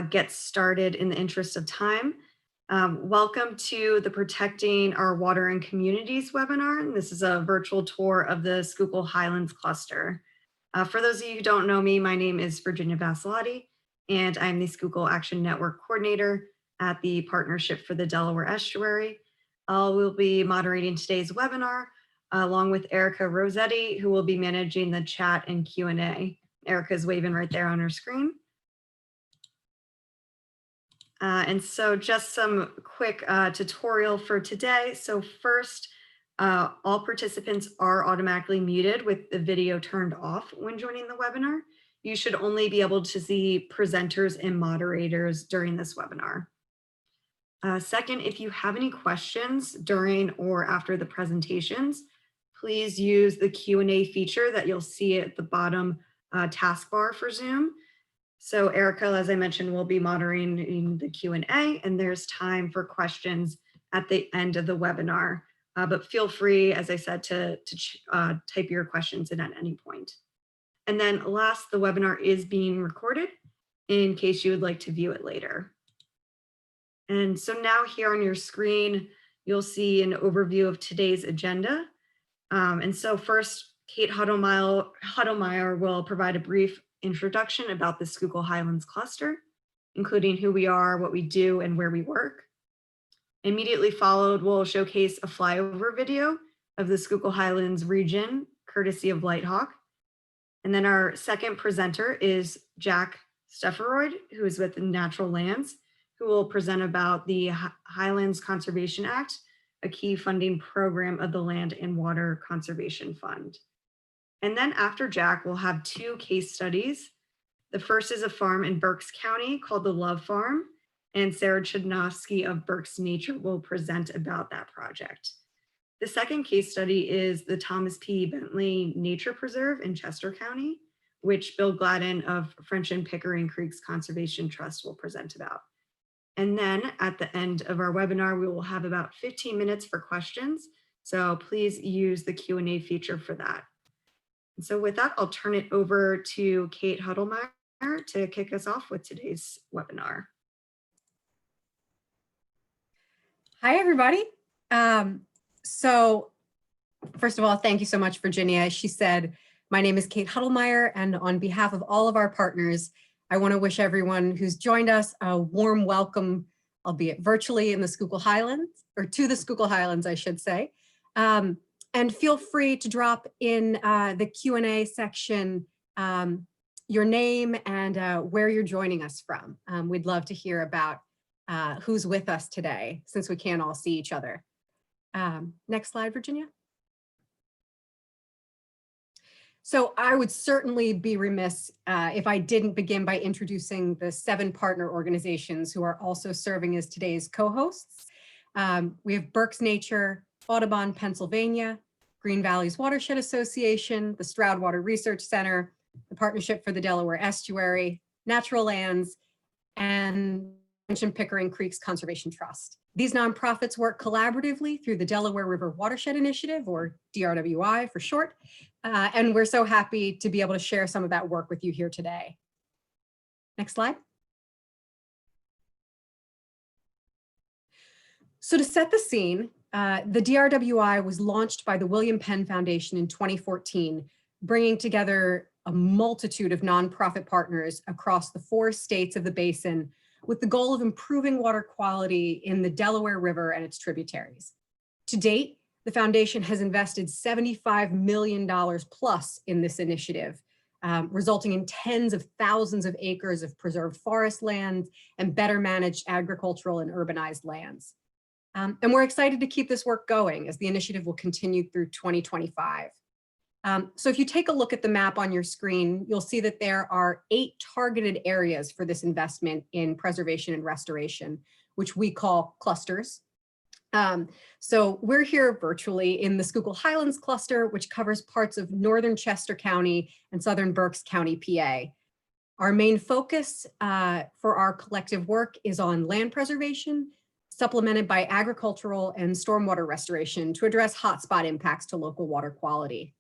get started in the interest of time. Welcome to the Protecting Our Water and Communities webinar. This is a virtual tour of the Schuylkill Highlands Cluster. For those of you who don't know me, my name is Virginia Basilotti, and I'm the Schuylkill Action Network Coordinator at the Partnership for the Delaware Estuary. We'll be moderating today's webinar along with Erica Rossetti, who will be managing the chat and Q&A. Erica's waving right there on her screen. And so just some quick tutorial for today. So first, all participants are automatically muted with the video turned off when joining the webinar. You should only be able to see presenters and moderators during this webinar. Second, if you have any questions during or after the presentations, please use the Q&A feature that you'll see at the bottom taskbar for Zoom. So Erica, as I mentioned, will be moderating the Q&A, and there's time for questions at the end of the webinar. But feel free, as I said, to type your questions in at any point. And then last, the webinar is being recorded in case you would like to view it later. And so now here on your screen, you'll see an overview of today's agenda. And so first, Kate Huddlemeyer will provide a brief introduction about the Schuylkill Highlands Cluster, including who we are, what we do, and where we work. Immediately followed, we'll showcase a flyover video of the Schuylkill Highlands region, courtesy of Lighthawk. And then our second presenter is Jack Stefferoyd, who is with Natural Lands, who will present about the Highlands Conservation Act, a key funding program of the Land and Water Conservation Fund. And then after Jack, we'll have two case studies. The first is a farm in Berks County called the Love Farm, and Sarah Chudnovsky of Berks Nature will present about that project. The second case study is the Thomas P. Bentley Nature Preserve in Chester County, which Bill Gladden of French and Pickering Creeks Conservation Trust will present about. And then at the end of our webinar, we will have about 15 minutes for questions. So please use the Q&A feature for that. And so with that, I'll turn it over to Kate Huddlemeyer to kick us off with today's webinar. Hi, everybody. So first of all, thank you so much, Virginia. She said, my name is Kate Huddlemeyer, and on behalf of all of our partners, I want to wish everyone who's joined us a warm welcome, albeit virtually, in the Schuylkill Highlands, or to the Schuylkill Highlands, I should say. And feel free to drop in the Q&A section your name and where you're joining us from. We'd love to hear about who's with us today, since we can't all see each other. Next slide, Virginia. So I would certainly be remiss if I didn't begin by introducing the 7 partner organizations who are also serving as today's co-hosts. We have Berks Nature, Audubon, Pennsylvania, Green Valleys Watershed Association, the Stroud Water Research Center, the Partnership for the Delaware Estuary, Natural Lands, and Pickering Creeks Conservation Trust. These nonprofits work collaboratively through the Delaware River Watershed Initiative, or DRWI for short, and we're so happy to be able to share some of that work with you here today. Next slide. So to set the scene, the DRWI was launched by the William Penn Foundation in 2014, bringing together a multitude of nonprofit partners across the 4 states of the basin with the goal of improving water quality in the Delaware River and its tributaries. To date, the foundation has invested $75 million plus in this initiative, resulting in tens of thousands of acres of preserved forest lands and better managed agricultural and urbanized lands. And we're excited to keep this work going as the initiative will continue through 2025. So if you take a look at the map on your screen, you'll see that there are 8 targeted areas for this investment in preservation and restoration, which we call clusters. So we're here virtually in the Schuylkill Highlands Cluster, which covers parts of northern Chester County and southern Berks County, PA. Our main focus for our collective work is on land preservation, supplemented by agricultural and stormwater restoration to address hotspot impacts to local water quality.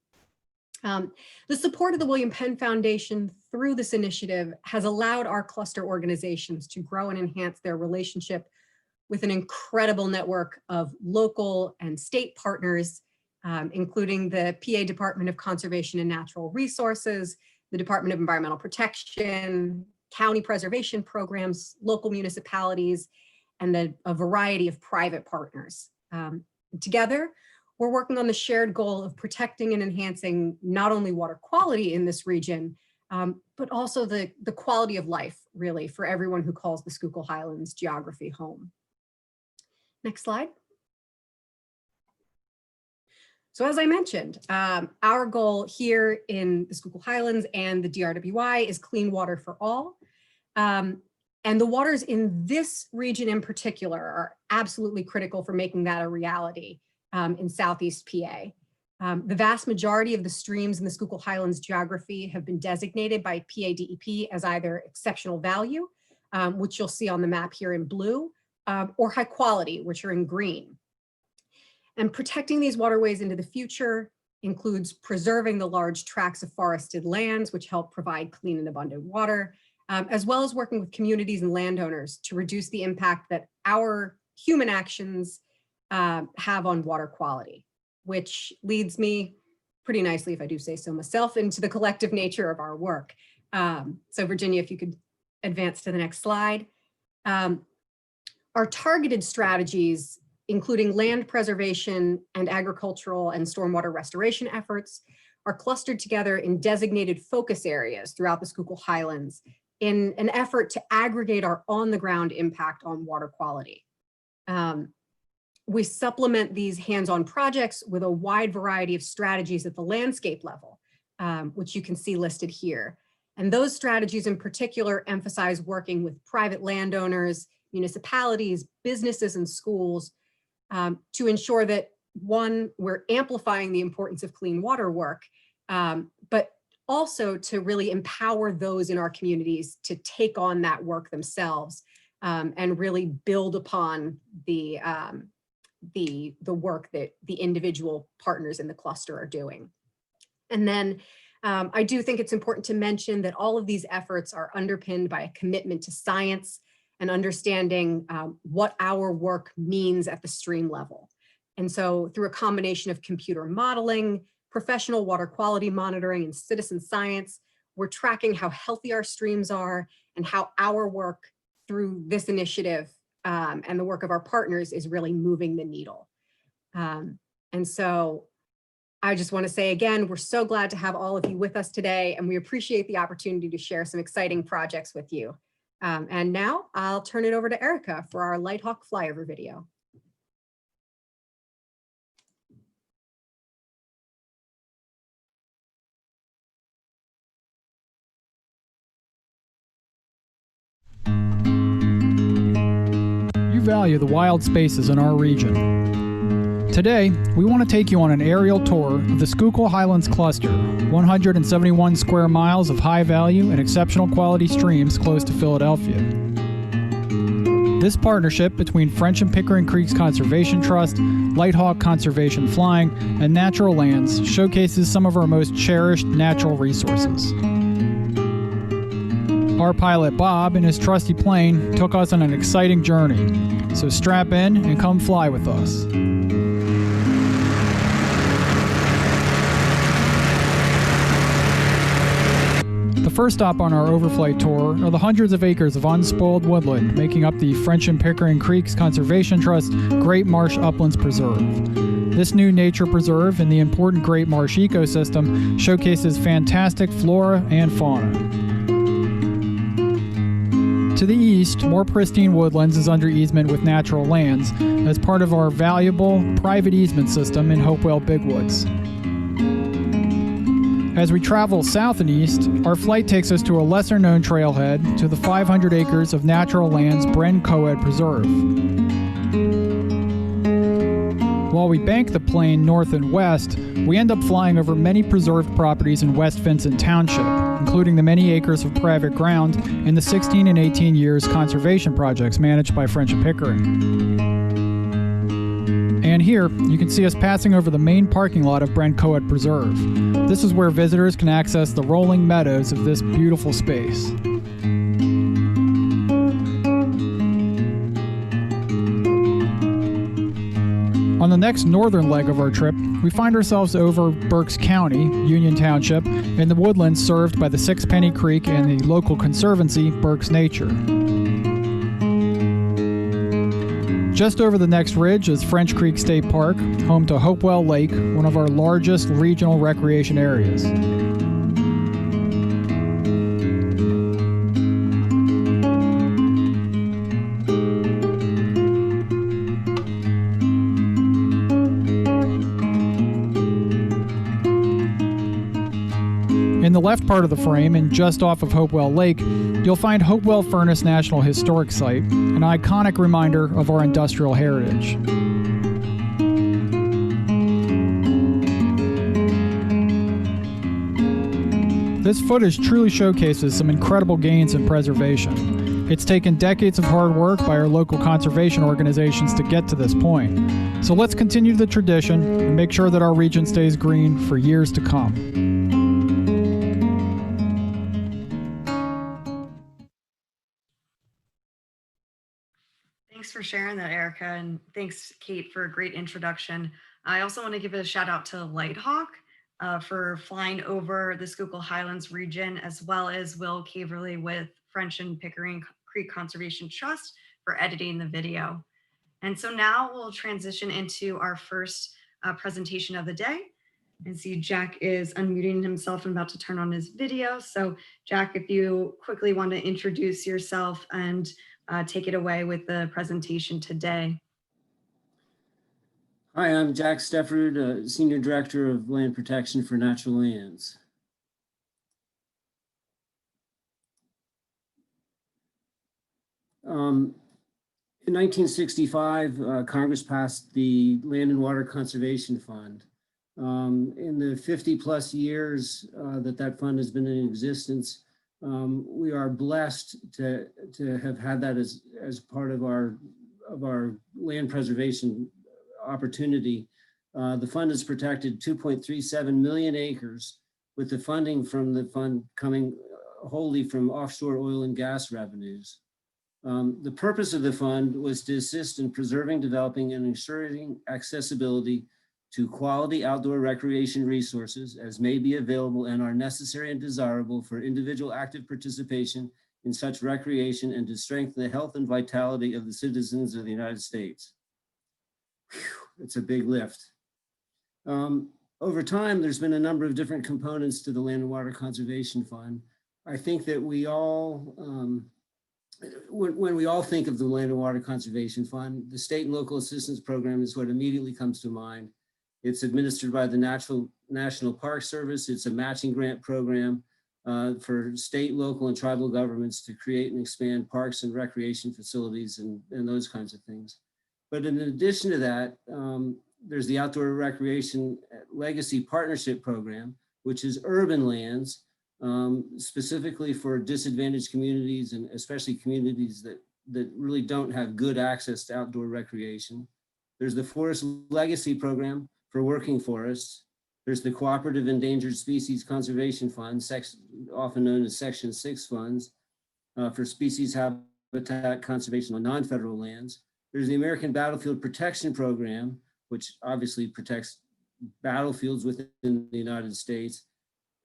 The support of the William Penn Foundation through this initiative has allowed our cluster organizations to grow and enhance their relationship with an incredible network of local and state partners, including the PA Department of Conservation and Natural Resources, the Department of Environmental Protection, county preservation programs, local municipalities, and a variety of private partners. Together, we're working on the shared goal of protecting and enhancing not only water quality in this region, but also the quality of life, really, for everyone who calls the Schuylkill Highlands geography home. Next slide. So as I mentioned, our goal here in the Schuylkill Highlands and the DRWI is clean water for all. And the waters in this region in particular are absolutely critical for making that a reality in Southeast PA. The vast majority of the streams in the Schuylkill Highlands geography have been designated by PADEP as either exceptional value, which you'll see on the map here in blue, or high quality, which are in green. And protecting these waterways into the future includes preserving the large tracts of forested lands, which help provide clean and abundant water, as well as working with communities and landowners to reduce the impact that our human actions have on water quality, which leads me pretty nicely, if I do say so myself, into the collective nature of our work. So Virginia, if you could advance to the next slide. Our targeted strategies, including land preservation and agricultural and stormwater restoration efforts, are clustered together in designated focus areas throughout the Schuylkill Highlands in an effort to aggregate our on-the-ground impact on water quality. We supplement these hands-on projects with a wide variety of strategies at the landscape level, which you can see listed here. And those strategies in particular emphasize working with private landowners, municipalities, businesses, and schools to ensure that, one, we're amplifying the importance of clean water work, but also to really empower those in our communities to take on that work themselves and really build upon the work that the individual partners in the cluster are doing. And then I do think it's important to mention that all of these efforts are underpinned by a commitment to science and understanding what our work means at the stream level. And so through a combination of computer modeling, professional water quality monitoring, and citizen science, we're tracking how healthy our streams are and how our work through this initiative and the work of our partners is really moving the needle. And so I just want to say again, we're so glad to have all of you with us today, and we appreciate the opportunity to share some exciting projects with you. And now I'll turn it over to Erica for our Lighthawk flyover video. You value the wild spaces in our region. Today, we want to take you on an aerial tour of the Schuylkill Highlands Cluster, 171 square miles of high value and exceptional quality streams close to Philadelphia. This partnership between French and Pickering Creeks Conservation Trust, Lighthawk Conservation Flying, and Natural Lands showcases some of our most cherished natural resources. Our pilot Bob and his trusty plane took us on an exciting journey, so strap in and come fly with us. The first stop on our overflight tour are the hundreds of acres of unspoiled woodland making up the French and Pickering Creeks Conservation Trust Great Marsh Uplands Preserve. This new nature preserve in the important Great Marsh ecosystem showcases fantastic flora and fauna. To the east, more pristine woodlands is under easement with Natural Lands as part of our valuable private easement system in Hopewell Bigwoods. As we travel south and east, our flight takes us to a lesser-known trailhead to the 500 acres of Natural Lands Bren Coed Preserve. While we bank the plane north and west, we end up flying over many preserved properties in West Vincent Township, including the many acres of private ground in the 16 and 18 years conservation projects managed by French and Pickering. And here, you can see us passing over the main parking lot of Brent Coed Preserve. This is where visitors can access the rolling meadows of this beautiful space. On the next northern leg of our trip, we find ourselves over Berks County, Union Township, in the woodlands served by the Sixpenny Creek and the local conservancy, Berks Nature. Just over the next ridge is French Creek State Park, home to Hopewell Lake, one of our largest regional recreation areas. In the left part of the frame, and just off of Hopewell Lake, you'll find Hopewell Furnace National Historic Site, an iconic reminder of our industrial heritage. This footage truly showcases some incredible gains in preservation. It's taken decades of hard work by our local conservation organizations to get to this point. So let's continue the tradition and make sure that our region stays green for years to come. Thanks for sharing that, Erica, and thanks, Kate, for a great introduction. I also want to give a shout out to Lighthawk for flying over the Schuylkill Highlands region, as well as Will Caverly with French and Pickering Creek Conservation Trust for editing the video. And so now we'll transition into our first presentation of the day. And see Jack is unmuting himself and about to turn on his video. So Jack, if you quickly want to introduce yourself and take it away with the presentation today. Hi, I'm Jack Stefford, Senior Director of Land Protection for Natural Lands. In 1965, Congress passed the Land and Water Conservation Fund. In the 50 plus years that fund has been in existence, we are blessed to have had that as part of our land preservation opportunity. The fund has protected 2.37 million acres, with the funding from the fund coming wholly from offshore oil and gas revenues. The purpose of the fund was to assist in preserving, developing, and ensuring accessibility to quality outdoor recreation resources as may be available and are necessary and desirable for individual active participation in such recreation, and to strengthen the health and vitality of the citizens of the United States. Whew, it's a big lift. Over time, there's been a number of different components to the Land and Water Conservation Fund. I think that we all, when we all think of the Land and Water Conservation Fund, the State and Local Assistance Program is what immediately comes to mind. It's administered by the National Park Service. It's a matching grant program for state, local, and tribal governments to create and expand parks and recreation facilities and those kinds of things. But in addition to that, there's the Outdoor Recreation Legacy Partnership Program, which is urban lands, specifically for disadvantaged communities, and especially communities that really don't have good access to outdoor recreation. There's the Forest Legacy Program for working forests. There's the Cooperative Endangered Species Conservation Fund, often known as Section 6 funds, for species habitat conservation on non-federal lands. There's the American Battlefield Protection Program, which obviously protects battlefields within the United States.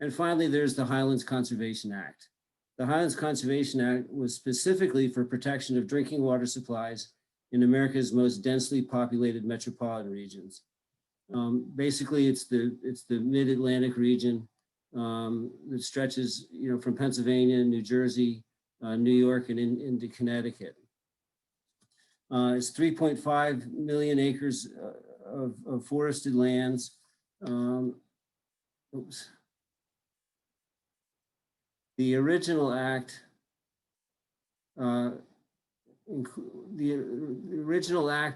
And finally, there's the Highlands Conservation Act. The Highlands Conservation Act was specifically for protection of drinking water supplies in America's most densely populated metropolitan regions. Basically, it's the mid-Atlantic region that stretches, from Pennsylvania, New Jersey, New York, and into Connecticut. It's 3.5 million acres of forested lands. The original act,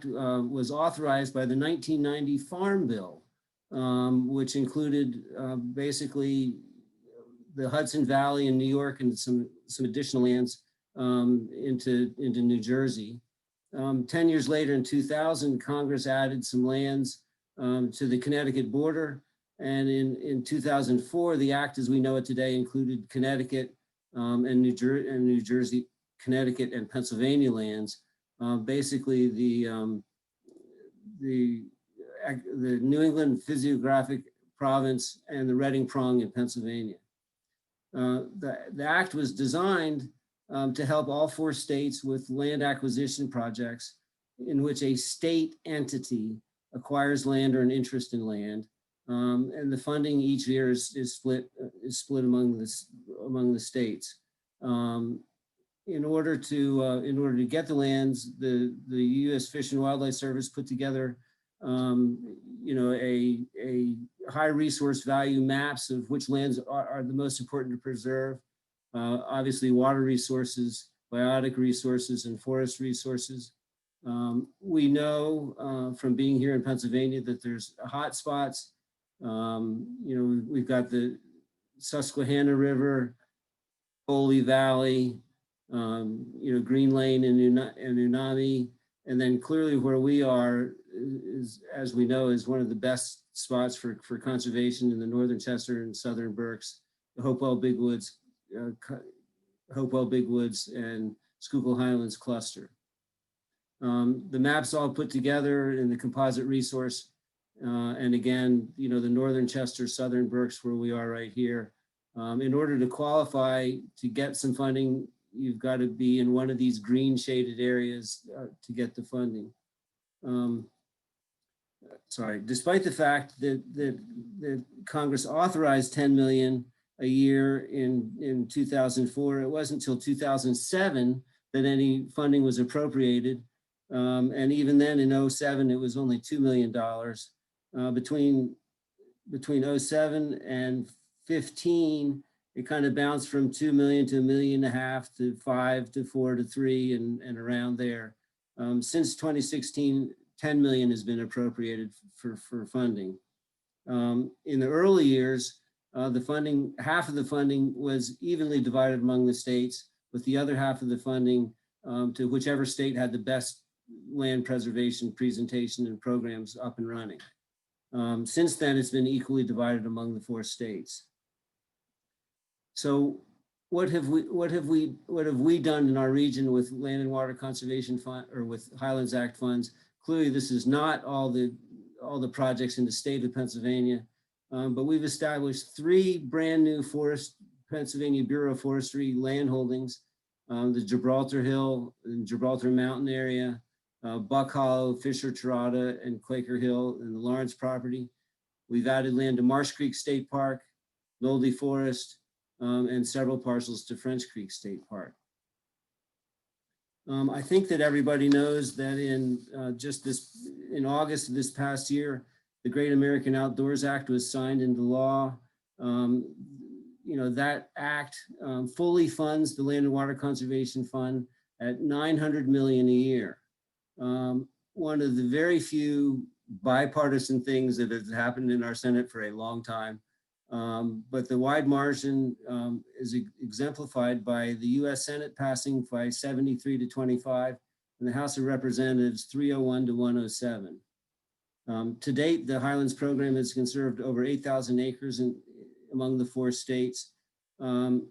was authorized by the 1990 Farm Bill, which included basically the Hudson Valley in New York and some additional lands into New Jersey. 10 years later, in 2000, Congress added some lands to the Connecticut border. And in 2004, the act as we know it today included Connecticut and New Jersey, Connecticut and Pennsylvania lands. Basically, the New England Physiographic Province and the Reading Prong in Pennsylvania. The act was designed to help all 4 states with land acquisition projects in which a state entity acquires land or an interest in land. And the funding each year is split among the states. In order to get the lands, the U.S. Fish and Wildlife Service put together, a high resource value maps of which lands are the most important to preserve. Obviously, water resources, biotic resources, and forest resources. We know from being here in Pennsylvania that there's hot spots. We've got the Susquehanna River, Foley Valley, Green Lane and Unami, and then clearly where we are is, as we know, is one of the best spots for conservation in the northern Chester and southern Berks, the Hopewell Big Woods and Schuylkill Highlands Cluster. The maps all put together in the composite resource, and again, the northern Chester, southern Berks, where we are right here. In order to qualify to get some funding, you've got to be in one of these green shaded areas to get the funding. Despite the fact that Congress authorized $10 million a year in 2004, it wasn't until 2007 that any funding was appropriated. And even then in 2007, it was only $2 million. Between 2007 and 15, it kind of bounced from 2 million to $1.5 million to 5 to 4 to 3 and around there. Since 2016, 10 million has been appropriated for funding. In the early years, half of the funding was evenly divided among the states, with the other half of the funding to whichever state had the best land preservation presentation and programs up and running. Since then, it's been equally divided among the 4 states. So what have we done in our region with Land and Water Conservation Fund or with Highlands Act funds? Clearly, this is not all the projects in the state of Pennsylvania, but we've established 3 brand new Pennsylvania Bureau of Forestry land holdings, the Gibraltar Hill and Gibraltar Mountain area, Buck Hollow, Fisher Terrata, and Quaker Hill and the Lawrence property. We've added land to Marsh Creek State Park, Nolde Forest, and several parcels to French Creek State Park. I think that everybody knows that in August of this past year, the Great American Outdoors Act was signed into law. That act fully funds the Land and Water Conservation Fund at $900 million a year. One of the very few bipartisan things that has happened in our Senate for a long time. But the wide margin is exemplified by the US Senate passing by 73 to 25 and the House of Representatives 301 to 107. To date, the Highlands program has conserved over 8,000 acres among the 4 states. And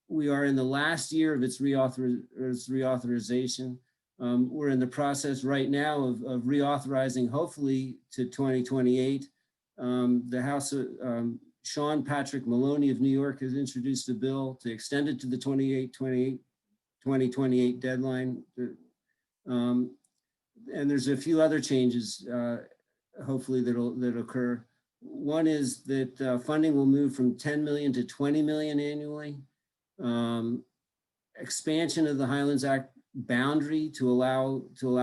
we are in the last year of its reauthorization. We're in the process right now of reauthorizing, hopefully to 2028. The House of Sean Patrick Maloney of New York has introduced a bill to extend it to the 2028 deadline. And there's a few other changes, hopefully that'll occur. One is that funding will move from 10 million to 20 million annually. Expansion of the Highlands Act boundary to allow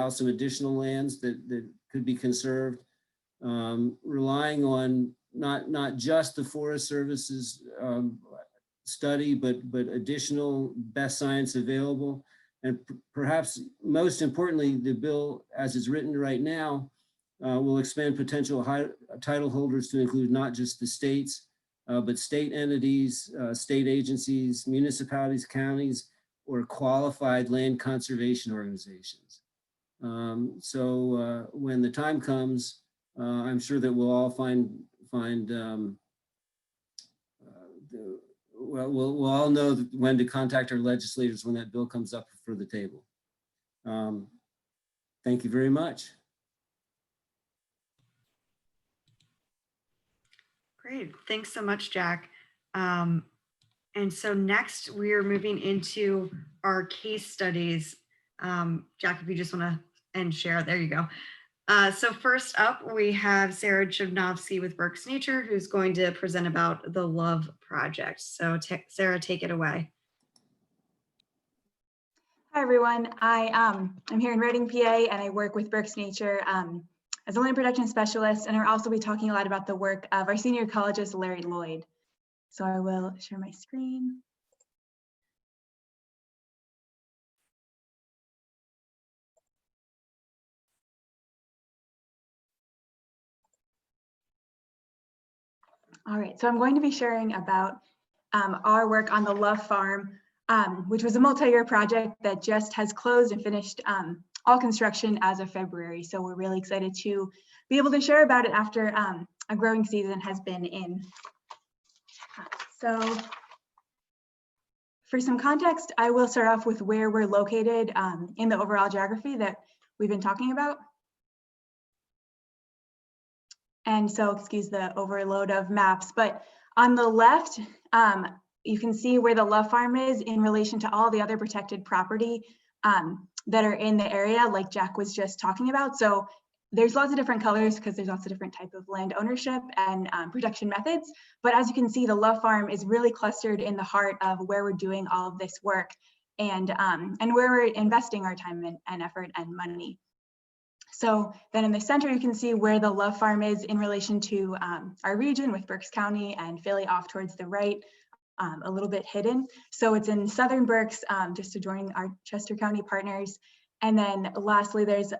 some additional lands that could be conserved. Relying on not just the Forest Service's study, but additional best science available. And perhaps most importantly, the bill as it's written right now will expand potential title holders to include not just the states, but state entities, state agencies, municipalities, counties, or qualified land conservation organizations. So when the time comes, I'm sure that we'll all we'll all know when to contact our legislators when that bill comes up for the table. Thank you very much. Great, thanks so much, Jack. And so next we are moving into our case studies. Jack, if you just want to share, there you go. So first up, we have Sarah Chudnovsky with Berks Nature, who's going to present about the Love Project. So Sarah, take it away. Hi, everyone. I'm here in Reading, PA, and I work with Berks Nature as a land protection specialist, and I'll also be talking a lot about the work of our senior ecologist, Larry Lloyd. So I will share my screen. All right, so I'm going to be sharing about our work on the Love Farm, which was a multi-year project that just has closed and finished all construction as of February. So we're really excited to be able to share about it after a growing season has been in. So for some context, I will start off with where we're located in the overall geography that we've been talking about. And so, excuse the overload of maps, but on the left, you can see where the Love Farm is in relation to all the other protected property that are in the area, like Jack was just talking about. So there's lots of different colors because there's lots of different type of land ownership and protection methods. But as you can see, the Love Farm is really clustered in the heart of where we're doing all of this work and where we're investing our time and effort and money. So then in the center, you can see where the Love Farm is in relation to our region with Berks County and fairly off towards the right, a little bit hidden. So it's in southern Berks, just adjoining our Chester County partners. And then lastly, there's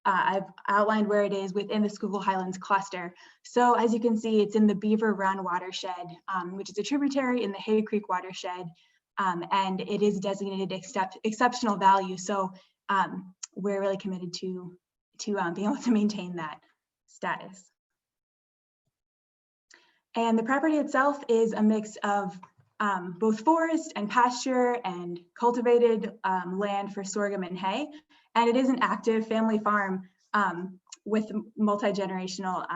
I've outlined where it is within the Schuylkill Highlands Cluster. So as you can see, it's in the Beaver Run Watershed, which is a tributary in the Hay Creek Watershed, and it is designated exceptional value. So we're really committed to being able to maintain that status. And the property itself is a mix of both forest and pasture and cultivated land for sorghum and hay. And it is an active family farm with multi-generational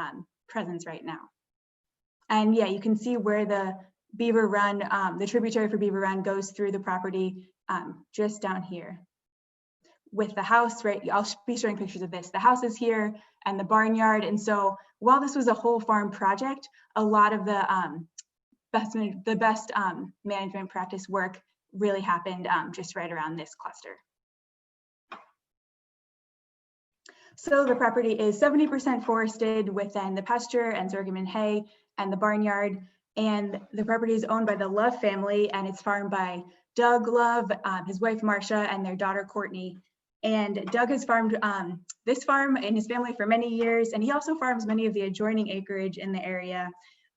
presence right now. And yeah, you can see where the Beaver Run, the tributary for Beaver Run goes through the property just down here. With the house, right, I'll be showing pictures of this. The house is here and the barnyard. And so while this was a whole farm project, a lot of the best management practice work really happened just right around this cluster. So the property is 70% forested within the pasture and sorghum and hay and the barnyard. And the property is owned by the Love family and it's farmed by Doug Love, his wife Marcia, and their daughter Courtney. And Doug has farmed this farm and his family for many years, and he also farms many of the adjoining acreage in the area.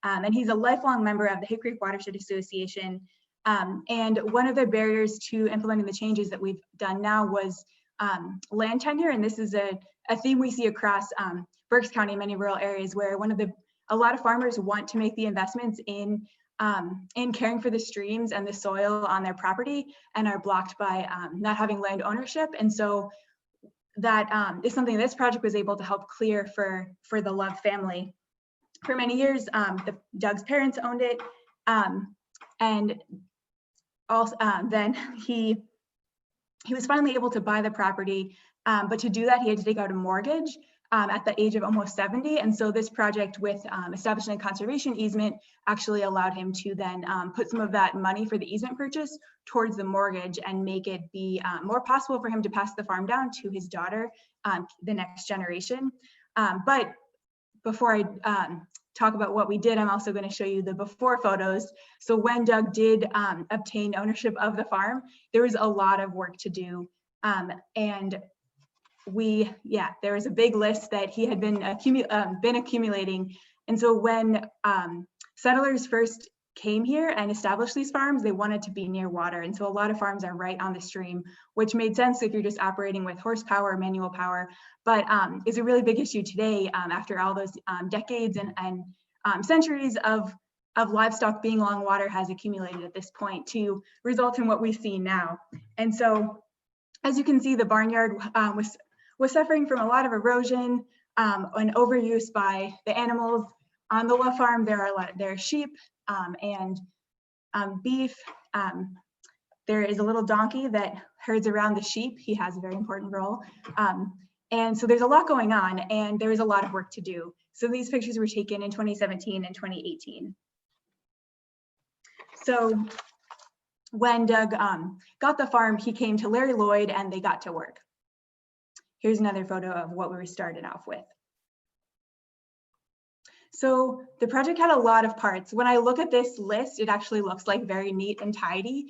And he's a lifelong member of the Hay Creek Watershed Association. And one of the barriers to implementing the changes that we've done now was land tenure, and this is a theme we see across Berks County, many rural areas, where a lot of farmers want to make the investments in caring for the streams and the soil on their property and are blocked by not having land ownership. And so that is something this project was able to help clear for the Love family. For many years, Doug's parents owned it, and also then he was finally able to buy the property, but to do that he had to take out a mortgage at the age of almost 70. And so this project with establishing a conservation easement actually allowed him to then put some of that money for the easement purchase towards the mortgage and make it be more possible for him to pass the farm down to his daughter, the next generation. But before I talk about what we did, I'm also going to show you the before photos. So when Doug did obtain ownership of the farm, there was a lot of work to do. And there was a big list that he had been accumulating. And so when settlers first came here and established these farms, they wanted to be near water. And so a lot of farms are right on the stream, which made sense if you're just operating with horsepower, manual power, but is a really big issue today after all those decades and centuries of livestock being along water has accumulated at this point to result in what we see now. And so, as you can see, the barnyard was suffering from a lot of erosion and overuse by the animals. On the Love farm, there are sheep and beef. There is a little donkey that herds around the sheep. He has a very important role. And so there's a lot going on, and there is a lot of work to do. So these pictures were taken in 2017 and 2018. So when Doug got the farm, he came to Larry Lloyd and they got to work. Here's another photo of what we were started off with. So the project had a lot of parts. When I look at this list, it actually looks like very neat and tidy,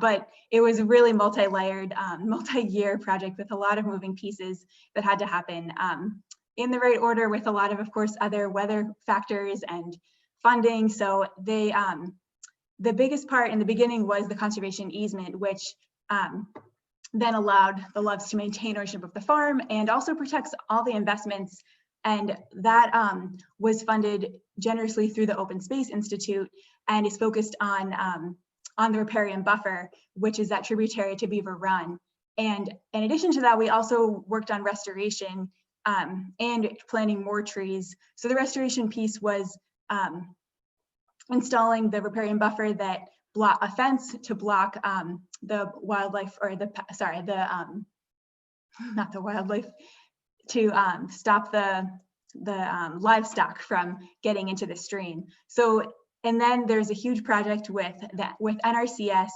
but it was a really multi-layered, multi-year project with a lot of moving pieces that had to happen in the right order with a lot of course, other weather factors and funding. So they, the biggest part in the beginning was the conservation easement, which then allowed the Loves to maintain ownership of the farm and also protects all the investments. And that was funded generously through the Open Space Institute and is focused on the riparian buffer, which is that tributary to Beaver Run. And in addition to that, we also worked on restoration and planting more trees. So the restoration piece was installing the riparian buffer that block a fence to block the wildlife, or not the wildlife, to stop the livestock from getting into the stream. So, and then there's a huge project with NRCS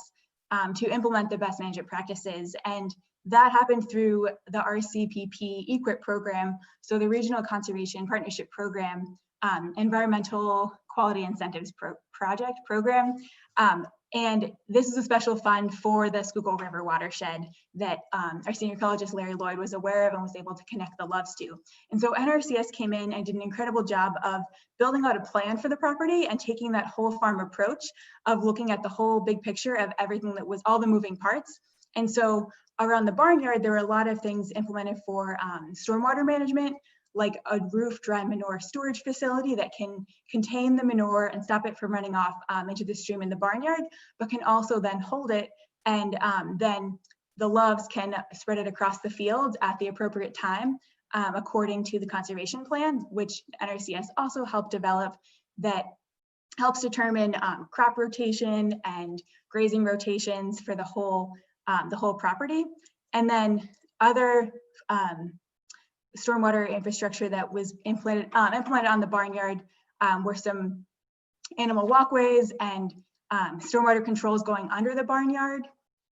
to implement the best management practices, and that happened through the RCPP EQIP program, so the Regional Conservation Partnership Program, Environmental Quality Incentives Program. And this is a special fund for the Schuylkill River Watershed that our senior ecologist Larry Lloyd was aware of and was able to connect the Loves to. And so NRCS came in and did an incredible job of building out a plan for the property and taking that whole farm approach of looking at the whole big picture of everything that was all the moving parts. And so around the barnyard, there were a lot of things implemented for stormwater management, like a roof dry manure storage facility that can contain the manure and stop it from running off into the stream in the barnyard, but can also then hold it, and then the Loves can spread it across the field at the appropriate time according to the conservation plan, which NRCS also helped develop, that helps determine crop rotation and grazing rotations for the whole property. And then other stormwater infrastructure that was implemented on the barnyard were some animal walkways and stormwater controls going under the barnyard.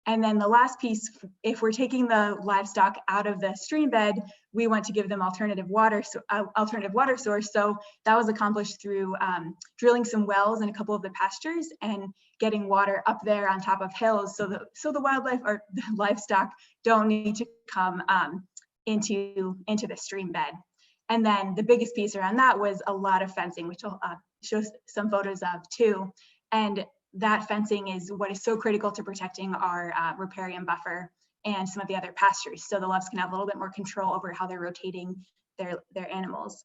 And then the last piece, if we're taking the livestock out of the stream bed, we want to give them alternative water source. So that was accomplished through drilling some wells in a couple of the pastures and getting water up there on top of hills, so the wildlife or the livestock don't need to come into the stream bed. And then the biggest piece around that was a lot of fencing, which I'll show some photos of too. And that fencing is what is so critical to protecting our riparian buffer and some of the other pastures, so the Loves can have a little bit more control over how they're rotating their animals.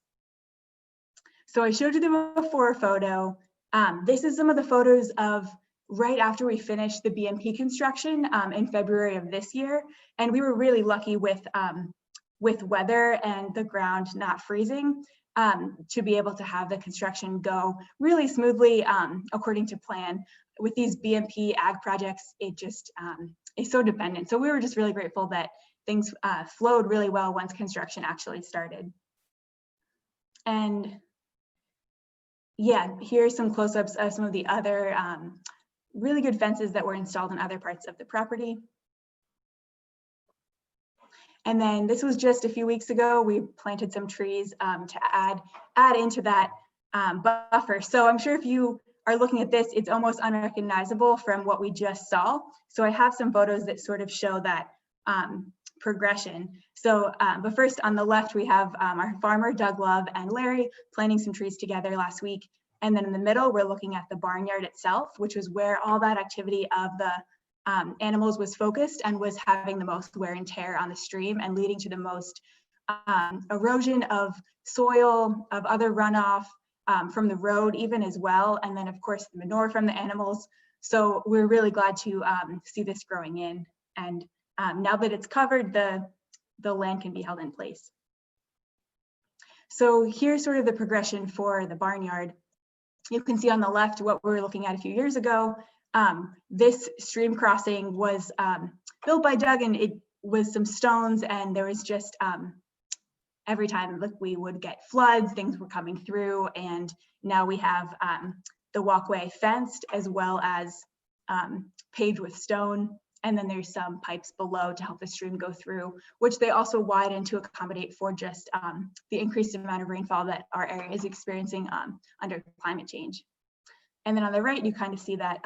So I showed you the before photo. This is some of the photos of right after we finished the BMP construction in February of this year. And we were really lucky with weather and the ground not freezing to be able to have the construction go really smoothly according to plan. With these BMP ag projects, it just is so dependent. So we were just really grateful that things flowed really well once construction actually started. And yeah, here's some close-ups of some of the other really good fences that were installed in other parts of the property. And then this was just a few weeks ago, we planted some trees to add into that buffer. So I'm sure if you are looking at this, it's almost unrecognizable from what we just saw. So I have some photos that sort of show that progression. So, but first on the left, we have our farmer, Doug Love and Larry planting some trees together last week. And then in the middle, we're looking at the barnyard itself, which was where all that activity of the animals was focused and was having the most wear and tear on the stream and leading to the most erosion of soil, of other runoff from the road even as well. And then of course the manure from the animals. So we're really glad to see this growing in. And now that it's covered, the land can be held in place. So here's sort of the progression for the barnyard. You can see on the left what we were looking at a few years ago. This stream crossing was built by Doug, and it was some stones, and there was just every time we would get floods, things were coming through, and now we have the walkway fenced as well as paved with stone. And then there's some pipes below to help the stream go through, which they also widen to accommodate for just the increased amount of rainfall that our area is experiencing under climate change. And then on the right, you kind of see that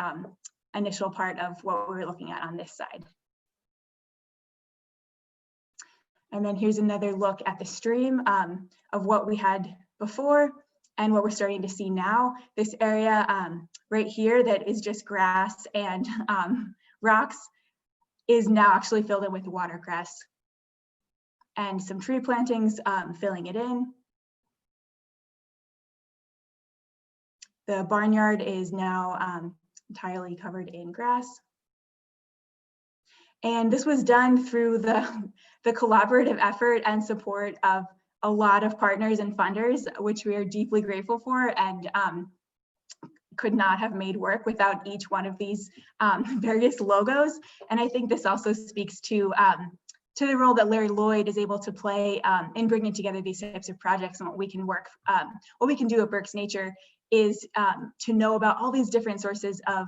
initial part of what we were looking at on this side. And then here's another look at the stream of what we had before and what we're starting to see now. This area right here that is just grass and rocks is now actually filled in with watercress and some tree plantings filling it in. The barnyard is now entirely covered in grass. And this was done through the collaborative effort and support of a lot of partners and funders, which we are deeply grateful for, and could not have made work without each one of these various logos. And I think this also speaks to the role that Larry Lloyd is able to play in bringing together these types of projects. And what we can do at Berks Nature is to know about all these different sources of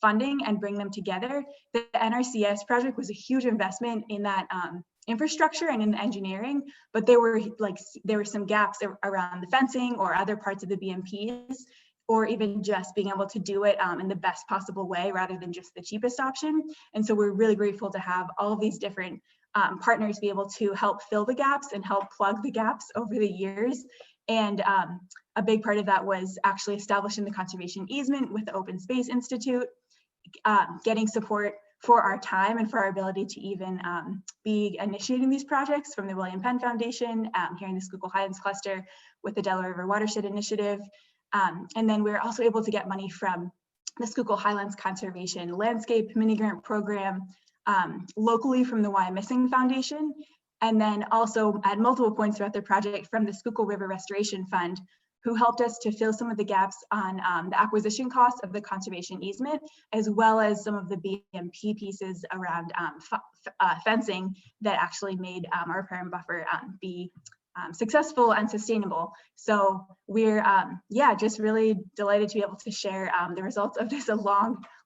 funding and bring them together. The NRCS project was a huge investment in that infrastructure and in the engineering, but there were some gaps around the fencing or other parts of the BMPs, or even just being able to do it in the best possible way rather than just the cheapest option. And so we're really grateful to have all of these different partners be able to help fill the gaps and help plug the gaps over the years. And a big part of that was actually establishing the conservation easement with the Open Space Institute, getting support for our time and for our ability to even be initiating these projects from the William Penn Foundation here in the Schuylkill Highlands Cluster with the Delaware River Watershed Initiative. And then we were also able to get money from the Schuylkill Highlands Conservation Landscape Mini Grant Program, locally from the Why I'm Missing Foundation, and then also at multiple points throughout the project from the Schuylkill River Restoration Fund, who helped us to fill some of the gaps on the acquisition costs of the conservation easement, as well as some of the BMP pieces around fencing that actually made our riparian buffer be successful and sustainable. So we're just really delighted to be able to share the results of this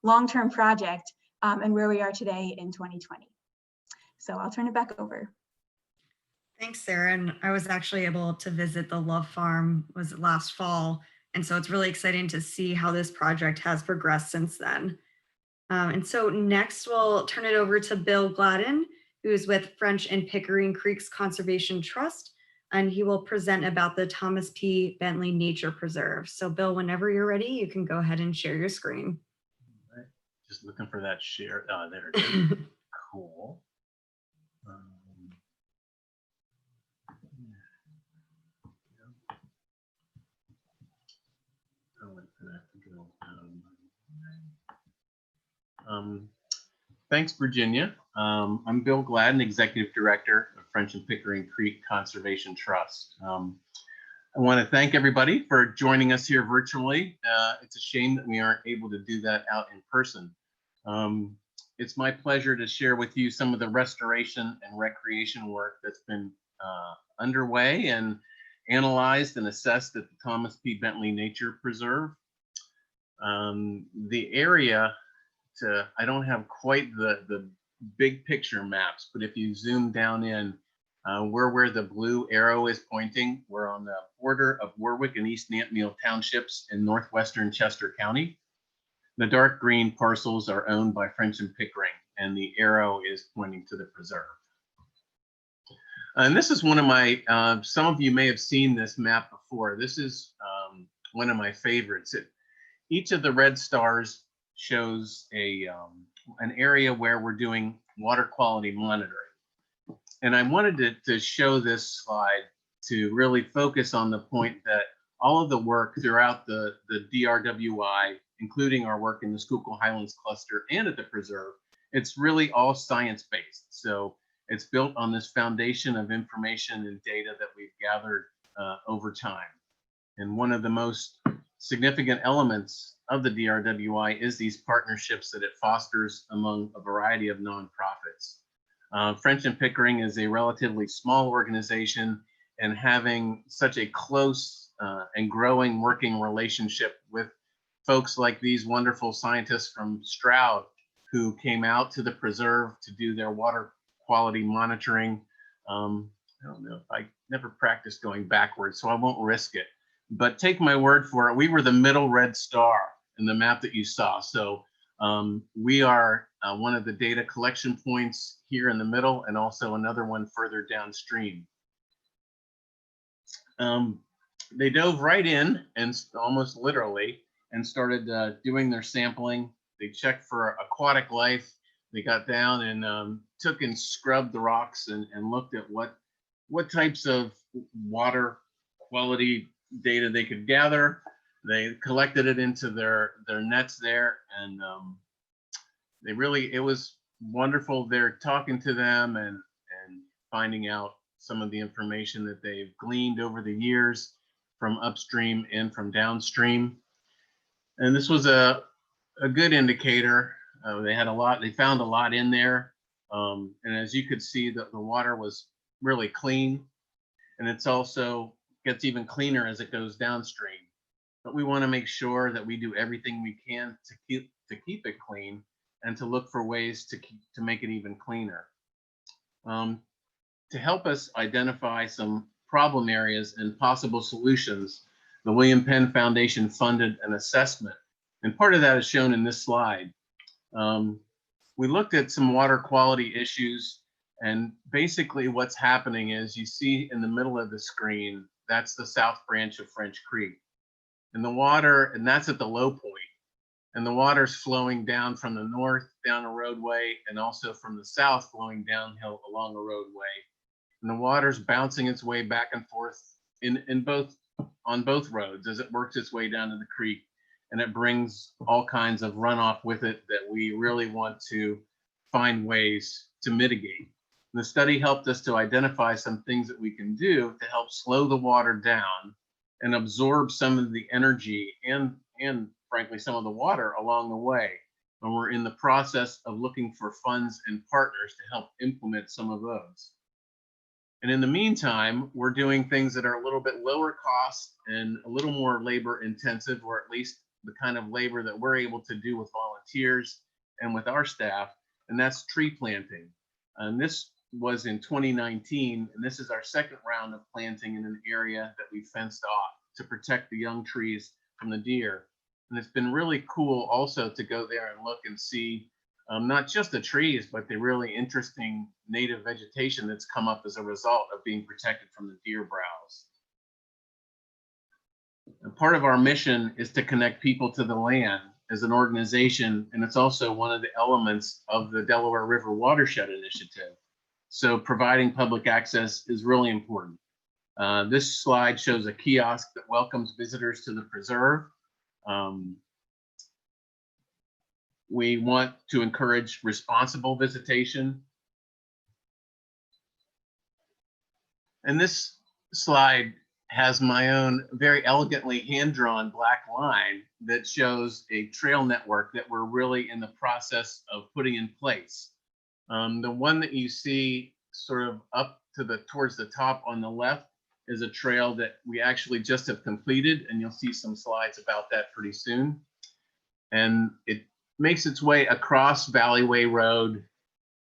long-term project and where we are today in 2020. So I'll turn it back over. Thanks, Sarah. And I was actually able to visit the Love Farm last fall. And so it's really exciting to see how this project has progressed since then. And so next we'll turn it over to Bill Gladden, who is with French and Pickering Creeks Conservation Trust, and he will present about the Thomas P. Bentley Nature Preserve. So Bill, whenever you're ready, you can go ahead and share your screen. All right. Just looking for that share. Oh, there it is. Cool. I'll wait for that to go. Thanks, Virginia. I'm Bill Gladden, Executive Director of French and Pickering Creek Conservation Trust. I want to thank everybody for joining us here virtually. It's a shame that we aren't able to do that out in person. It's my pleasure to share with you some of the restoration and recreation work that's been underway and analyzed and assessed at the Thomas P. Bentley Nature Preserve. The area, I don't have quite the big picture maps, but if you zoom down in, we're where the blue arrow is pointing. We're on the border of Warwick and East Nantmeal townships in northwestern Chester County. The dark green parcels are owned by French and Pickering, and the arrow is pointing to the preserve. And this is one of my, some of you may have seen this map before. This is one of my favorites. Each of the red stars shows an area where we're doing water quality monitoring. And I wanted to show this slide to really focus on the point that all of the work throughout the DRWI, including our work in the Schuylkill Highlands Cluster and at the preserve, it's really all science-based. So it's built on this foundation of information and data that we've gathered over time. And one of the most significant elements of the DRWI is these partnerships that it fosters among a variety of nonprofits. French and Pickering is a relatively small organization, and having such a close and growing working relationship with folks like these wonderful scientists from Stroud who came out to the preserve to do their water quality monitoring. I don't know, I never practiced going backwards, so I won't risk it. But take my word for it, we were the middle red star in the map that you saw. So we are one of the data collection points here in the middle, and also another one further downstream. They dove right in, and almost literally, and started doing their sampling. They checked for aquatic life. They got down and took and scrubbed the rocks and looked at what types of water quality data they could gather. They collected it into their nets there, and it was wonderful. They're talking to them and finding out some of the information that they've gleaned over the years from upstream and from downstream. And this was a good indicator. They found a lot in there. And as you could see, the water was really clean, and it's also gets even cleaner as it goes downstream. But we want to make sure that we do everything we can to keep it clean and to look for ways to make it even cleaner. To help us identify some problem areas and possible solutions, the William Penn Foundation funded an assessment, and part of that is shown in this slide. We looked at some water quality issues, and basically what's happening is you see in the middle of the screen, that's the south branch of French Creek. And the water, and that's at the low point, and the water's flowing down from the north down a roadway, and also from the south flowing downhill along a roadway. And the water's bouncing its way back and forth on both roads as it works its way down to the creek, and it brings all kinds of runoff with it that we really want to find ways to mitigate. And the study helped us to identify some things that we can do to help slow the water down and absorb some of the energy and frankly some of the water along the way. And we're in the process of looking for funds and partners to help implement some of those. And in the meantime, we're doing things that are a little bit lower cost and a little more labor intensive, or at least the kind of labor that we're able to do with volunteers and with our staff, and that's tree planting. And this was in 2019, and this is our second round of planting in an area that we fenced off to protect the young trees from the deer. And it's been really cool also to go there and look and see not just the trees, but the really interesting native vegetation that's come up as a result of being protected from the deer browse. And part of our mission is to connect people to the land as an organization, and it's also one of the elements of the Delaware River Watershed Initiative. So providing public access is really important. This slide shows a kiosk that welcomes visitors to the preserve. We want to encourage responsible visitation. And this slide has my own very elegantly hand-drawn black line that shows a trail network that we're really in the process of putting in place. The one that you see sort of up to towards the top on the left is a trail that we actually just have completed, and you'll see some slides about that pretty soon. And it makes its way across Valleyway Road,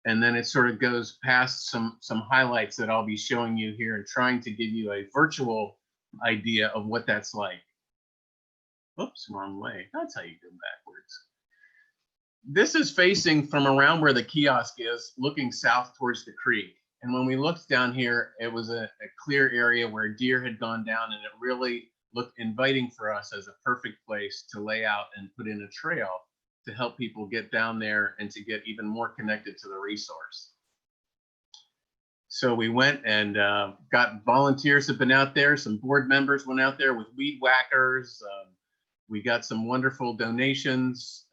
and then it sort of goes past some highlights that I'll be showing you here and trying to give you a virtual idea of what that's like. Oops, wrong way. That's how you go backwards. This is facing from around where the kiosk is, looking south towards the creek. And when we looked down here, it was a clear area where deer had gone down, and it really looked inviting for us as a perfect place to lay out and put in a trail to help people get down there and to get even more connected to the resource. So we went and got volunteers have been out there. Some board members went out there with weed whackers. We got some wonderful donations.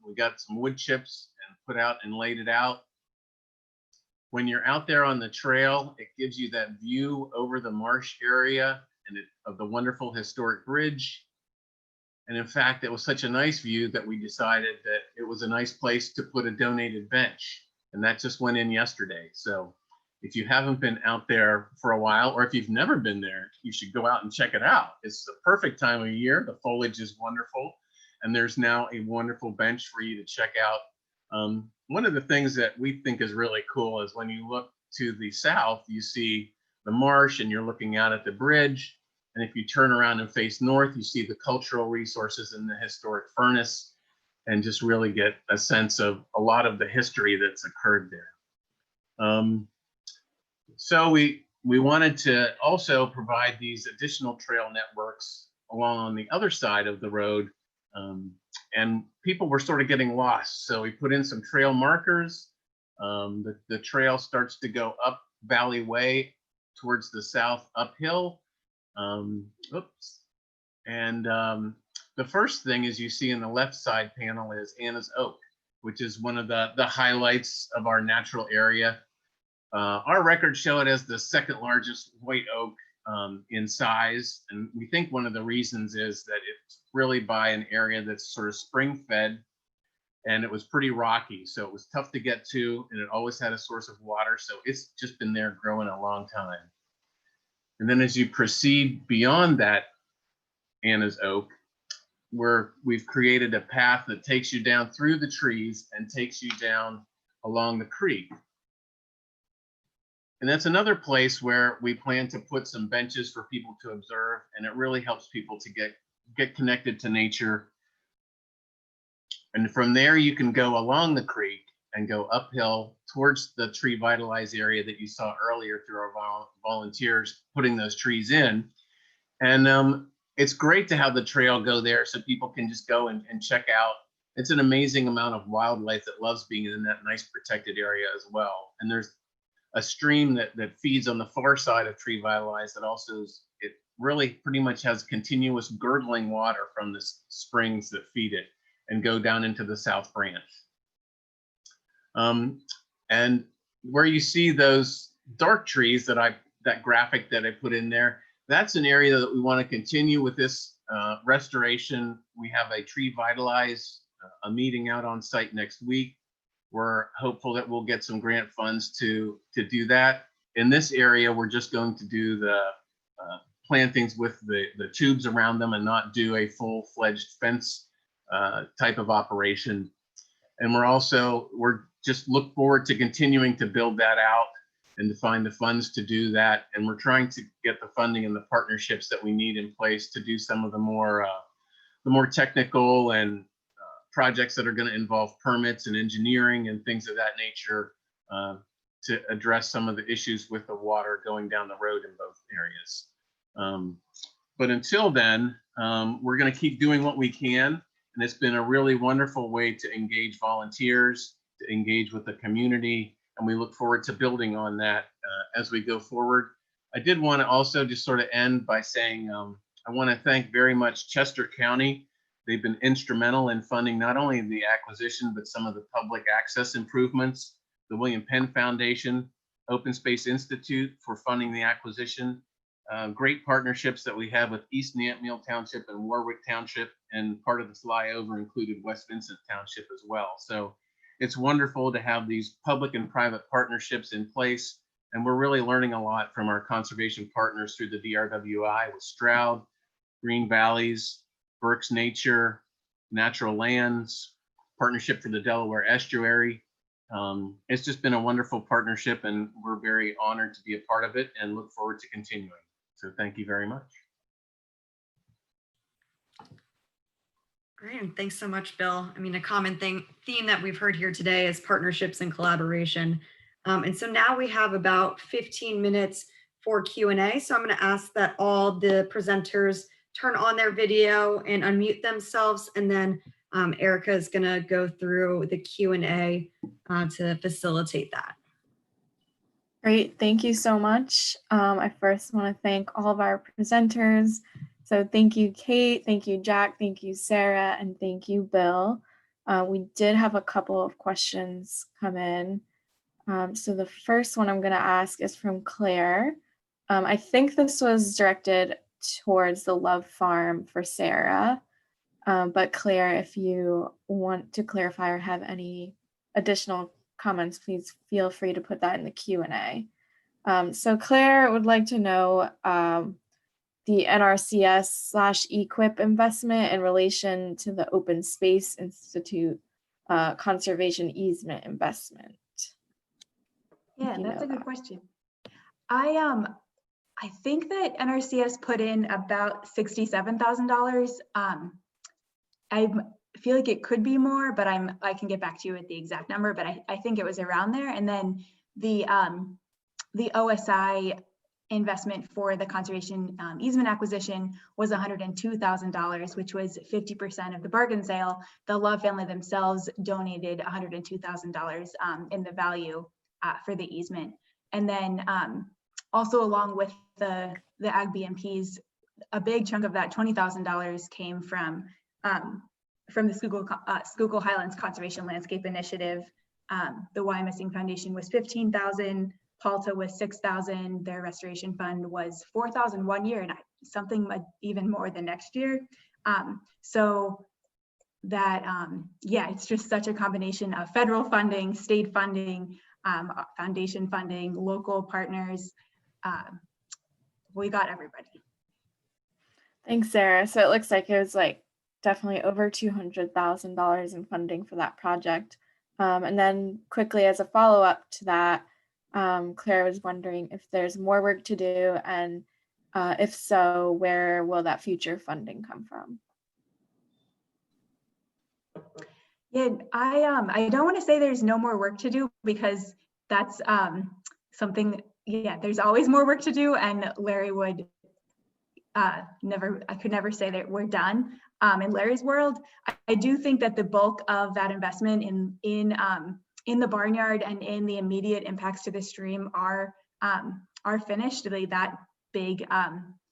We got some wood chips and put out and laid it out. When you're out there on the trail, it gives you that view over the marsh area and of the wonderful historic bridge. And in fact, it was such a nice view that we decided that it was a nice place to put a donated bench. And that just went in yesterday. So if you haven't been out there for a while, or if you've never been there, you should go out and check it out. It's the perfect time of year. The foliage is wonderful. And there's now a wonderful bench for you to check out. One of the things that we think is really cool is when you look to the south, you see the marsh and you're looking out at the bridge. And if you turn around and face north, you see the cultural resources in the historic furnace and just really get a sense of a lot of the history that's occurred there. So we wanted to also provide these additional trail networks along on the other side of the road. And people were sort of getting lost. So we put in some trail markers. The trail starts to go up Valley Way towards the south uphill. Oops. And the first thing is you see in the left side panel is Anna's Oak, which is one of the highlights of our natural area. Our records show it as the second largest white oak in size. And we think one of the reasons is that it's really by an area that's sort of spring fed and it was pretty rocky. So it was tough to get to and it always had a source of water. So it's just been there growing a long time. And then as you proceed beyond that Anna's Oak, we've created a path that takes you down through the trees and takes you down along the creek. And that's another place where we plan to put some benches for people to observe, and it really helps people to get connected to nature. And from there, you can go along the creek and go uphill towards the tree vitalized area that you saw earlier through our volunteers putting those trees in. And it's great to have the trail go there so people can just go and check out. It's an amazing amount of wildlife that loves being in that nice protected area as well. And there's a stream that feeds on the far side of tree vitalized that also it really pretty much has continuous gurgling water from the springs that feed it and go down into the south branch. And where you see those dark trees that graphic that I put in there, that's an area that we want to continue with this restoration. We have a tree vitalize a meeting out on site next week. We're hopeful that we'll get some grant funds to do that. In this area, we're just going to do the plantings with the tubes around them and not do a full-fledged fence type of operation. And we're just look forward to continuing to build that out and to find the funds to do that. And we're trying to get the funding and the partnerships that we need in place to do some of the more technical and projects that are going to involve permits and engineering and things of that nature to address some of the issues with the water going down the road in both areas. But until then, we're going to keep doing what we can. And it's been a really wonderful way to engage volunteers, to engage with the community. And we look forward to building on that as we go forward. I did want to also just sort of end by saying I want to thank very much Chester County. They've been instrumental in funding not only the acquisition, but some of the public access improvements, the William Penn Foundation, Open Space Institute for funding the acquisition, great partnerships that we have with East Nantmeal Township and Warwick Township, and part of the flyover included West Vincent Township as well. So it's wonderful to have these public and private partnerships in place. And we're really learning a lot from our conservation partners through the DRWI with Stroud, Green Valleys, Berks Nature, Natural Lands, Partnership for the Delaware Estuary. It's just been a wonderful partnership and we're very honored to be a part of it and look forward to continuing. So thank you very much. Great, and thanks so much, Bill. I mean, a common theme that we've heard here today is partnerships and collaboration. And so now we have about 15 minutes for Q&A. So I'm going to ask that all the presenters turn on their video and unmute themselves, and then Erica is going to go through the Q&A to facilitate that. Great, thank you so much. I first want to thank all of our presenters. So thank you, Kate, thank you, Jack, thank you, Sarah, and thank you, Bill. We did have a couple of questions come in. So the first one I'm going to ask is from Claire. I think this was directed towards the Love Farm for Sarah. But Claire, if you want to clarify or have any additional comments, please feel free to put that in the Q&A. So Claire would like to know the NRCS/EQIP investment in relation to the Open Space Institute conservation easement investment. Yeah, that's a good question. I think that NRCS put in about $67,000. I feel like it could be more, but I can get back to you with the exact number, but I think it was around there. And then the OSI investment for the conservation easement acquisition was $102,000, which was 50% of the bargain sale. The Love family themselves donated $102,000 in the value for the easement. And then also along with the Ag BMPs, a big chunk of that $20,000 came from the Schuylkill Highlands Conservation Landscape Initiative. The Wyomissing Foundation was $15,000, Palta was $6,000, their restoration fund was $4,000 one year, and something even more the next year. So that, yeah, it's just such a combination of federal funding, state funding, foundation funding, local partners. We got everybody. Thanks, Sarah. So it looks like it was like definitely over $200,000 in funding for that project. And then quickly as a follow-up to that, Claire was wondering if there's more work to do, and if so, where will that future funding come from? Yeah, I don't want to say there's no more work to do, because that's something, yeah, there's always more work to do, and Larry would I could never say that we're done. In Larry's world, I do think that the bulk of that investment in the barnyard and in the immediate impacts to the stream are finished. That big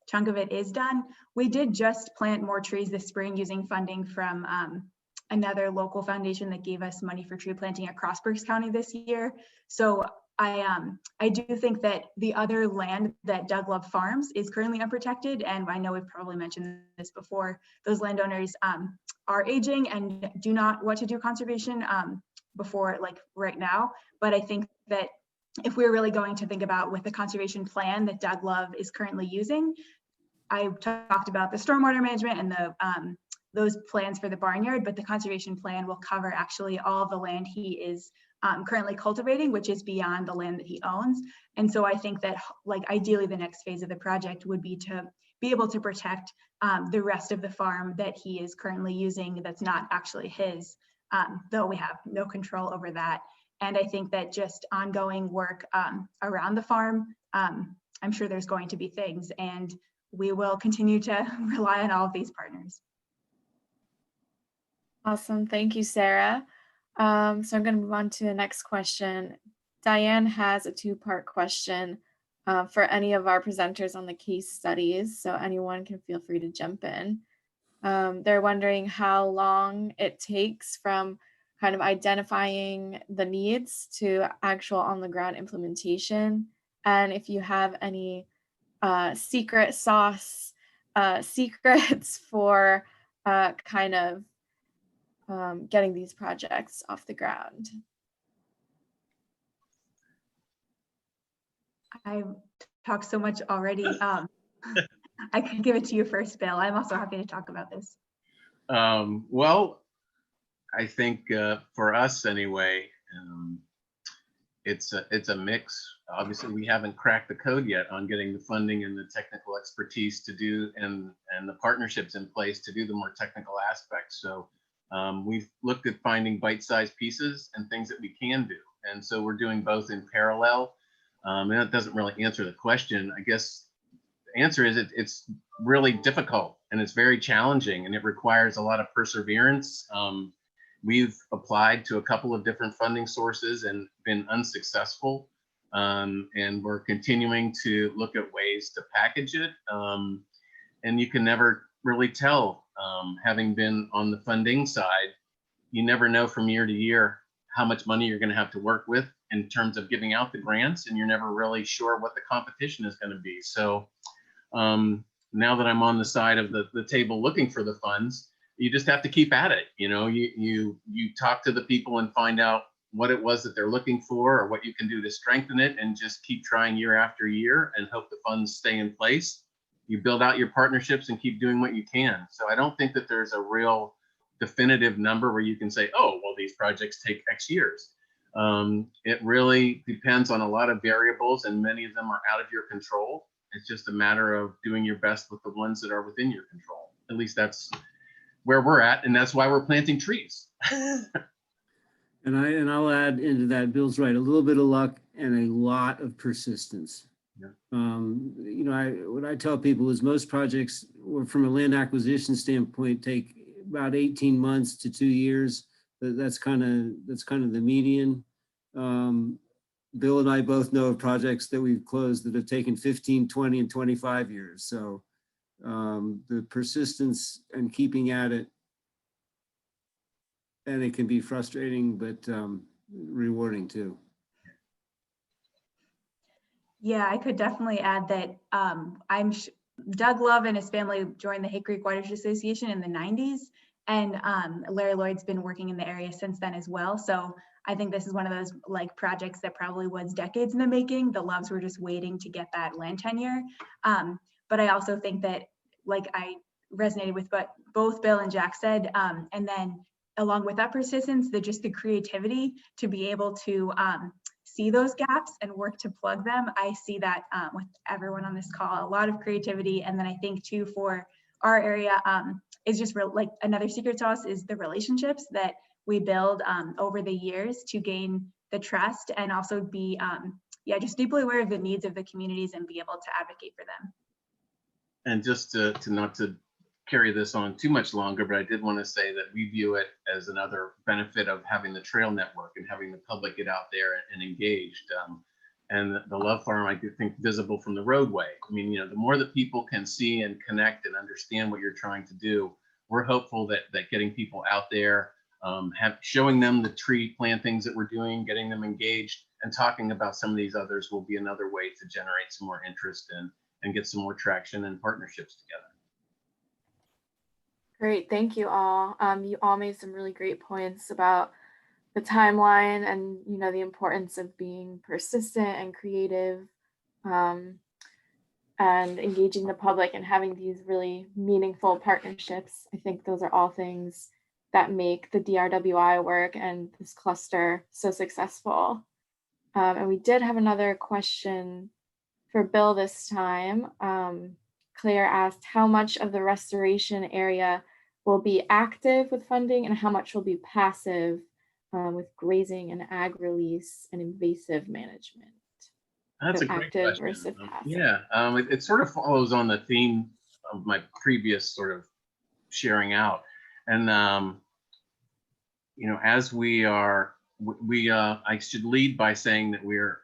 chunk of it is done. We did just plant more trees this spring using funding from another local foundation that gave us money for tree planting across Berks County this year. So I do think that the other land that Doug Love farms is currently unprotected, and I know we've probably mentioned this before. Those landowners are aging and do not want to do conservation before, like right now. But I think that if we're really going to think about with the conservation plan that Doug Love is currently using, I talked about the stormwater management and the those plans for the barnyard, but the conservation plan will cover actually all the land he is currently cultivating, which is beyond the land that he owns. And so I think that, like, ideally the next phase of the project would be to be able to protect the rest of the farm that he is currently using that's not actually his, though we have no control over that. And I think that just ongoing work around the farm, I'm sure there's going to be things, and we will continue to rely on all of these partners. Awesome, thank you, Sarah. So I'm going to move on to the next question. Diane has a two-part question for any of our presenters on the case studies, so anyone can feel free to jump in. They're wondering how long it takes from kind of identifying the needs to actual on-the-ground implementation, and if you have any secret sauce secrets for kind of getting these projects off the ground. I've talked so much already. I could give it to you first, Bill. I'm also happy to talk about this. Well, I think for us anyway, it's a mix. Obviously, we haven't cracked the code yet on getting the funding and the technical expertise to do, and the partnerships in place to do the more technical aspects. So we've looked at finding bite-sized pieces and things that we can do. And so we're doing both in parallel. And that doesn't really answer the question. I guess the answer is it's really difficult and it's very challenging, and it requires a lot of perseverance. We've applied to a couple of different funding sources and been unsuccessful. And we're continuing to look at ways to package it. And you can never really tell, having been on the funding side, you never know from year to year how much money you're going to have to work with in terms of giving out the grants, and you're never really sure what the competition is going to be. So now that I'm on the side of the table looking for the funds, you just have to keep at it. You know, you talk to the people and find out what it was that they're looking for or what you can do to strengthen it, and just keep trying year after year and hope the funds stay in place. You build out your partnerships and keep doing what you can. So I don't think that there's a real definitive number where you can say, oh, well, these projects take X years. It really depends on a lot of variables, and many of them are out of your control. It's just a matter of doing your best with the ones that are within your control. At least that's where we're at, and that's why we're planting trees. And I'll add into that, Bill's right, a little bit of luck and a lot of persistence. Yeah. You know, what I tell people is most projects, or from a land acquisition standpoint, take about 18 months to 2 years. That's kind of the median. Bill and I both know of projects that we've closed that have taken 15, 20, and 25 years. So the persistence and keeping at it, and it can be frustrating, but rewarding too. Yeah, I could definitely add that Doug Love and his family joined the Hay Creek Watershed Association in the 90s, and Larry Lloyd's been working in the area since then as well. So I think this is one of those like projects that probably was decades in the making. The Loves were just waiting to get that land tenure. But I also think that, like, I resonated with what both Bill and Jack said, and then along with that persistence, the creativity to be able to see those gaps and work to plug them. I see that with everyone on this call, a lot of creativity. And then I think too, for our area, is just like another secret sauce is the relationships that we build over the years to gain the trust, and also be just deeply aware of the needs of the communities and be able to advocate for them. And just to not to carry this on too much longer, but I did want to say that we view it as another benefit of having the trail network and having the public get out there and engaged. And the Love Farm, I do think, visible from the roadway. I mean, you know, the more that people can see and connect and understand what you're trying to do, we're hopeful that getting people out there, showing them the tree plantings that we're doing, getting them engaged, and talking about some of these others will be another way to generate some more interest and get some more traction and partnerships together. Great, thank you all. You all made some really great points about the timeline and, you know, the importance of being persistent and creative, and engaging the public and having these really meaningful partnerships. I think those are all things that make the DRWI work and this cluster so successful. And we did have another question for Bill this time. Claire asked, how much of the restoration area will be active with funding and how much will be passive with grazing and ag release and invasive management? That's So a great active question. versus passive. Yeah, it sort of follows on the theme of my previous sort of sharing out. And, you know, as we are, I should lead by saying that we're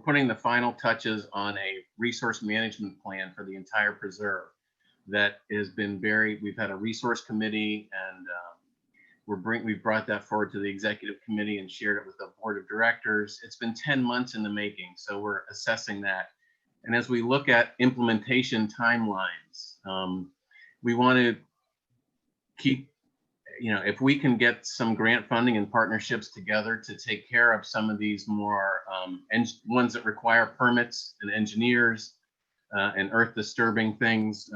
putting the final touches on a resource management plan for the entire preserve that has been we've had a resource committee, and we've brought that forward to the executive committee and shared it with the board of directors. It's been 10 months in the making, so we're assessing that. And as we look at implementation timelines, we want to keep, you know, if we can get some grant funding and partnerships together to take care of some of these more ones that require permits and engineers and earth disturbing things,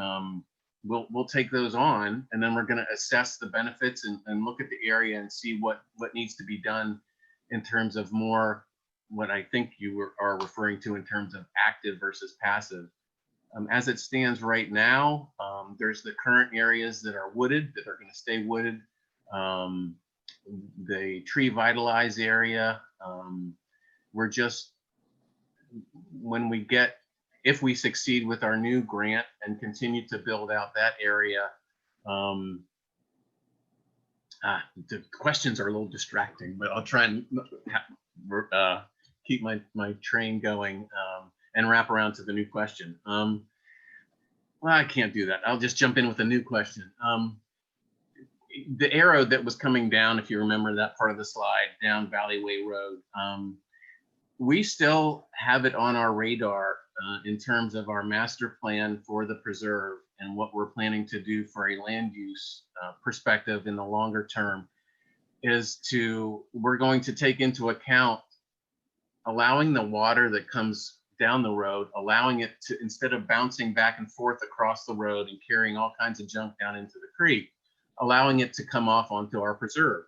we'll take those on, and then we're going to assess the benefits and look at the area and see what needs to be done in terms of more what I think you are referring to in terms of active versus passive. As it stands right now, there's the current areas that are wooded that are going to stay wooded. The tree vitalize area, we're just, when we get if we succeed with our new grant and continue to build out that area, the questions are a little distracting, but I'll try and keep my train going and wrap around to the new question. Well, I can't do that. I'll just jump in with a new question. The arrow that was coming down, if you remember that part of the slide, down Valleyway Road, we still have it on our radar in terms of our master plan for the preserve and what we're planning to do for a land use perspective in the longer term we're going to take into account allowing the water that comes down the road, allowing it to, instead of bouncing back and forth across the road and carrying all kinds of junk down into the creek, allowing it to come off onto our preserve.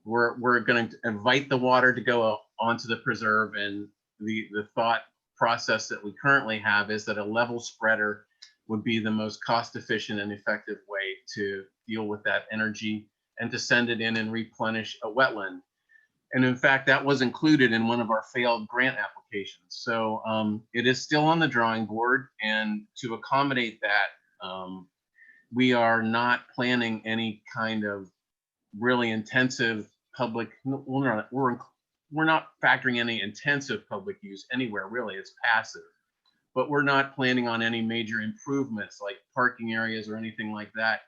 We're going to invite the water to go onto the preserve, and the thought process that we currently have is that a level spreader would be the most cost efficient and effective way to deal with that energy and to send it in and replenish a wetland. And in fact, that was included in one of our failed grant applications. So it is still on the drawing board, and to accommodate that, we are not planning any kind of really intensive public, we're not factoring any intensive public use anywhere, really. It's passive. But we're not planning on any major improvements like parking areas or anything like that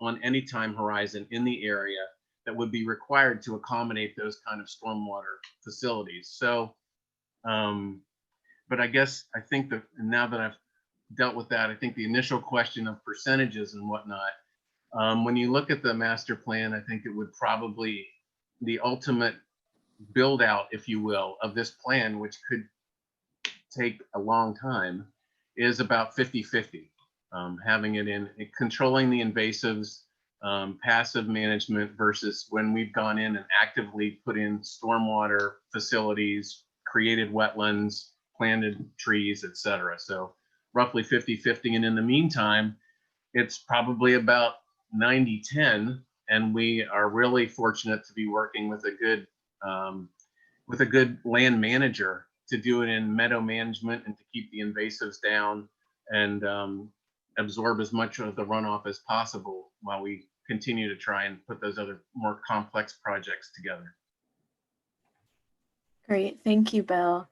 on any time horizon in the area that would be required to accommodate those kind of stormwater facilities. So, but I guess I think that now that I've dealt with that, I think the initial question of percentages and whatnot, when you look at the master plan, I think it would probably, the ultimate build out, if you will, of this plan, which could take a long time, is about 50-50. Having it in, controlling the invasives, passive management versus when we've gone in and actively put in stormwater facilities, created wetlands, planted trees, etc. So roughly 50-50. And in the meantime, it's probably about 90-10. And we are really fortunate to be working with a good land manager to do it in meadow management and to keep the invasives down and absorb as much of the runoff as possible while we continue to try and put those other more complex projects together. Great, thank you, Bill.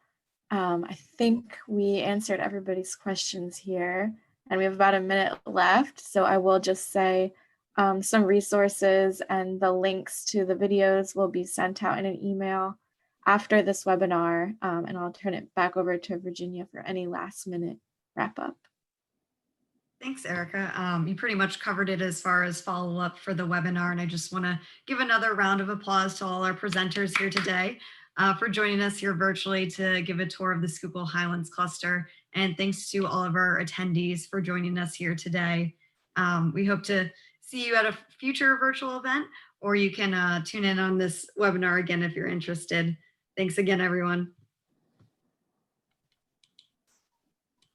I think we answered everybody's questions here, and we have about a minute left. So I will just say some resources and the links to the videos will be sent out in an email after this webinar, and I'll turn it back over to Virginia for any last minute wrap up. Thanks, Erica. You pretty much covered it as far as follow up for the webinar, and I just want to give another round of applause to all our presenters here today for joining us here virtually to give a tour of the Schuylkill Highlands Cluster. And thanks to all of our attendees for joining us here today. We hope to see you at a future virtual event, or you can tune in on this webinar again if you're interested. Thanks again, everyone.